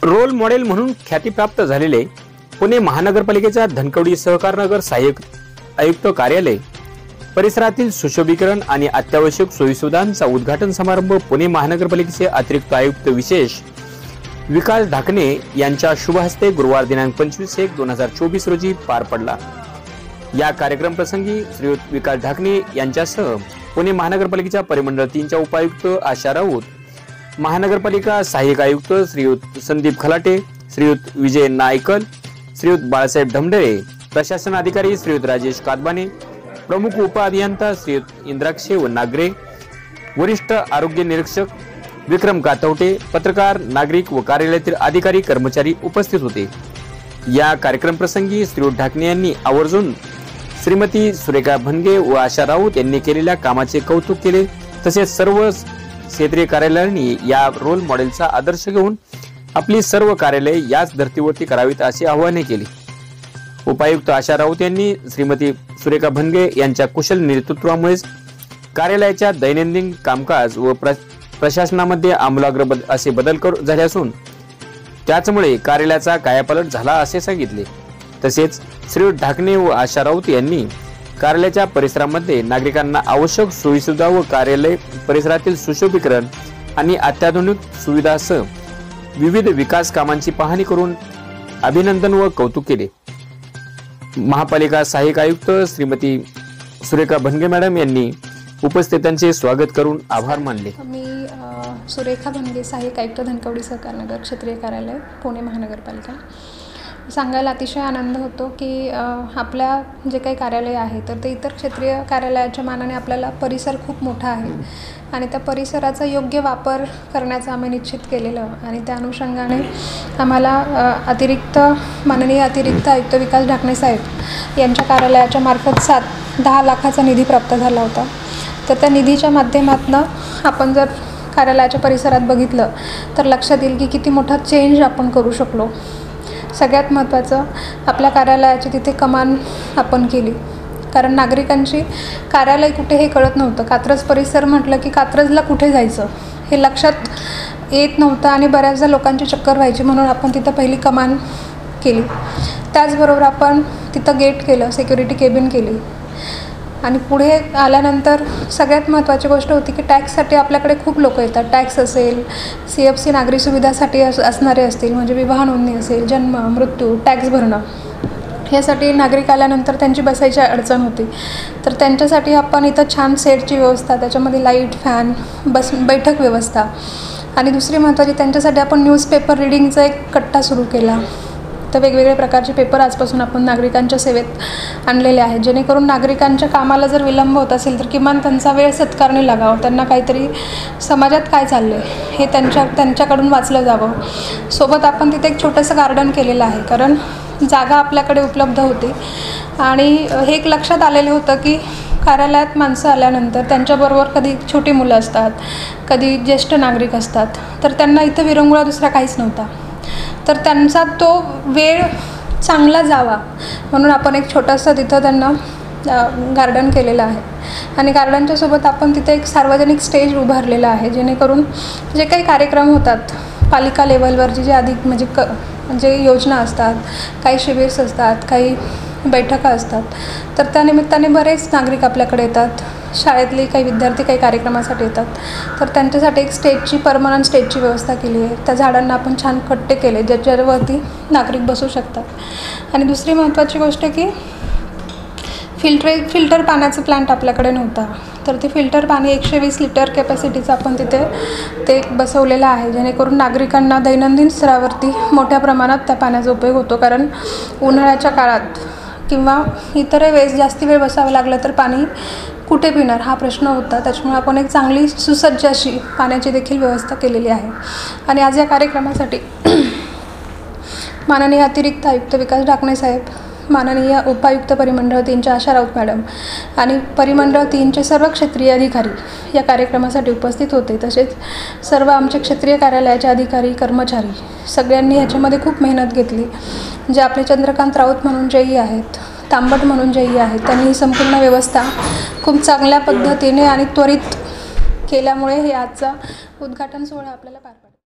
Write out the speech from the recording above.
Role model म्हणून ख्यातीप्राप्त झालेले पुणे महानगरपालिकेच्या धनकवडी सहकारनगर सहाय्यक आयुक्त कार्यालय परिसरातील सुशोभीकरण आणि अत्यावश्यक सोयीसुविधांचा उद्घाटन समारंभ पुणे महानगरपालिकेचे अतिरिक्त आयुक्त विशेष विकास ढाकणे यांच्या शुभ हस्ते गुरुवार दिनांक 25/1/2024 रोजी पार पडला। या कार्यक्रम प्रसंगी श्रीयुत विकास ढाकणे यांच्यासह पुणे महानगरपालिकेच्या परिमंडळ 3च्या उपायुक्त आशा राऊत, महानगरपालिका सहाय्यक आयुक्त श्रीयुत संदीप खलाटे, श्रीयुत विजय नायकल, श्रीयुत बाळासाहेब ढमढेरे, प्रशासन अधिकारी श्रीयुत राजेश कादबाने, प्रमुख उप अभियंता श्रीयुत इंद्राक्षे व नागरे, वरिष्ठ आरोग्य निरीक्षक विक्रम कातवटे, पत्रकार, नागरिक व कार्यालयातील अधिकारी कर्मचारी उपस्थित होते। या कार्यक्रम प्रसंगी श्रीयुत ढाकणे यांनी आवर्जून श्रीमती सुरेखा भनगे व आशा राऊत यांनी केलेल्या कामाचे कौतुक केले। तसेच सर्व क्षेत्रीय कार्यालयांनी या रोल मॉडेलचा आदर्श घेऊन आपली सर्व कार्यालये याच धर्तीवरती करावीत असे आवाहन केले। उपायुक्त आशा राऊत यांनी श्रीमती सुरेखा भनगे यांच्या कुशल नेतृत्वामुळे कार्यालयाच्या दैनंदिन कामकाज व प्रशासनामध्ये आमूलाग्र असे बदल झाले असून त्याचमुळे कार्यालयाचा कायापालट झाला असे सांगितले। तसेच श्रीयुत ढाकणे व आशा राऊत यांनी कार्यालयाच्या परिसरामध्ये नागरिकांना आवश्यक सोयीसुविधा व कार्यालय परिसरातील सुशोभीकरण आणि अत्याधुनिक सुविधासह विविध विकास कामांची पाहणी करून अभिनंदन व कौतुक केले। महापालिका सहाय्यक आयुक्त श्रीमती सुरेखा भनगे मॅडम यांनी उपस्थितांचे स्वागत करून आभार मानले। मी सुरेखा भनगे, सहाय्यक आयुक्त धनकवडी सहकारनगर क्षेत्रीय कार्यालय पुणे महानगरपालिका। सांगायला अतिशय आनंद होतो की आपल्या जे काही कार्यालय आहे तर ते इतर क्षेत्रीय कार्यालयाच्या मानाने आपल्याला परिसर खूप मोठा आहे आणि त्या परिसराचा योग्य वापर करण्याचं आम्ही निश्चित केलेलं आणि त्या अनुषंगाने आम्हाला माननीय अतिरिक्त आयुक्त विकास ढाकणे साहेब यांच्या कार्यालयाच्या मार्फत 10 लाखाचा निधी प्राप्त झाला होता। तर त्या निधीच्या माध्यमातून आपण जर कार्यालयाच्या परिसरात बघितलं तर लक्षात येईल की किती मोठा चेंज आपण करू शकलो। सगळ्यात महत्त्वाचं आपल्या कार्यालयाची तिथे कमान आपण केली, कारण नागरिकांची कार्यालय कुठे हे कळत नव्हतं। कात्रज परिसर म्हटलं की कात्रजला कुठे जायचं हे लक्षात येत नव्हतं आणि बऱ्याचदा लोकांची चक्कर व्हायची, म्हणून आपण तिथं पहिली कमान केली। त्याचबरोबर आपण तिथं गेट केलं, सिक्युरिटी केबिन केली आणि पुढे आल्यानंतर सगळ्यात महत्त्वाची गोष्ट होती की टॅक्ससाठी आपल्याकडे खूप लोक येतात। टॅक्स असेल, CFC नागरी सुविधासाठी असणारे असतील, म्हणजे विवाह नोंदणी असेल, जन्म, मृत्यू, टॅक्स भरणं, ह्यासाठी नागरिक आल्यानंतर त्यांची बसायची अडचण होती। तर त्यांच्यासाठी आपण इथं छान सेटची व्यवस्था, त्याच्यामध्ये लाईट, फॅन, बैठक व्यवस्था आणि दुसरी महत्त्वाची त्यांच्यासाठी आपण न्यूजपेपर रिडिंगचा एक कट्टा सुरू केला। तर वेगवेगळे प्रकारचे पेपर आजपासून आपण नागरिकांच्या सेवेत आणलेले आहेत, जेणेकरून नागरिकांच्या कामाला जर विलंब होत असेल तर किमान त्यांचा वेळ सत्कारणी लागावं, त्यांना काहीतरी समाजात काय चाललं आहे हे त्यांच्याकडून वाचलं जावं। सोबत आपण तिथे एक छोटंसं गार्डन केलेलं आहे, कारण जागा आपल्याकडे उपलब्ध होती आणि हे एक लक्षात आलेलं होतं की कार्यालयात माणसं आल्यानंतर त्यांच्याबरोबर कधी छोटी मुलं असतात, कधी ज्येष्ठ नागरिक असतात, तर त्यांना इथं विरंगुळा दुसरा काहीच नव्हता। तर त्यांचा तो वेळ चांगला जावा म्हणून आपण एक छोटंसं तिथं त्यांना गार्डन केलेलं आहे आणि गार्डनच्या सोबत आपण तिथे एक सार्वजनिक स्टेज उभारलेला आहे, जेणेकरून जे काही कार्यक्रम होतात पालिका लेवलवरची जे म्हणजे योजना असतात, काही शिबिर्स असतात, काही बैठका असतात, तर त्या निमित्ताने बरेच नागरिक आपल्याकडे येतात। शाळेतले काही विद्यार्थी काही कार्यक्रमासाठी येतात, तर त्यांच्यासाठी एक परमनंट स्टेजची व्यवस्था केली आहे। त्या झाडांना आपण छान कट्टे केले ज्याच्यावरती नागरिक बसू शकतात। आणि दुसरी महत्त्वाची गोष्ट की फिल्टर पाण्याचं प्लांट आपल्याकडे नव्हता, तर ते फिल्टर पाणी 120 लिटर कॅपॅसिटीचं आपण तिथे ते बसवलेलं आहे, जेणेकरून नागरिकांना दैनंदिन स्तरावरती मोठ्या प्रमाणात त्या पाण्याचा उपयोग होतो। कारण उन्हाळ्याच्या काळात किंवा इतर वेळेस जास्ती वेळ बसावं लागलं तर पाणी कुठे पिणार हा प्रश्न होता, त्याच्यामुळे आपण एक चांगली सुसज्ज अशी पाण्याची देखील व्यवस्था केलेली आहे। आणि आज या कार्यक्रमासाठी माननीय अतिरिक्त आयुक्त विकास ढाकणे साहेब, माननीय उपायुक्त परिमंडळ 3च्या आशा राऊत मॅडम आणि परिमंडळ 3चे सर्व क्षेत्रीय अधिकारी या कार्यक्रमासाठी उपस्थित होते। तसेच सर्व आमचे क्षेत्रीय कार्यालयाचे अधिकारी, कर्मचारी सगळ्यांनी ह्याच्यामध्ये खूप मेहनत घेतली। जे आपले चंद्रकांत राऊत म्हणून जेई आहेत, तांबट म्हणून जेई आहेत, त्यांनी ही संपूर्ण व्यवस्था खूप चांगल्या पद्धतीने आणि त्वरित केल्यामुळे हे आजचा उद्घाटन सोहळा आपल्याला पार पडला।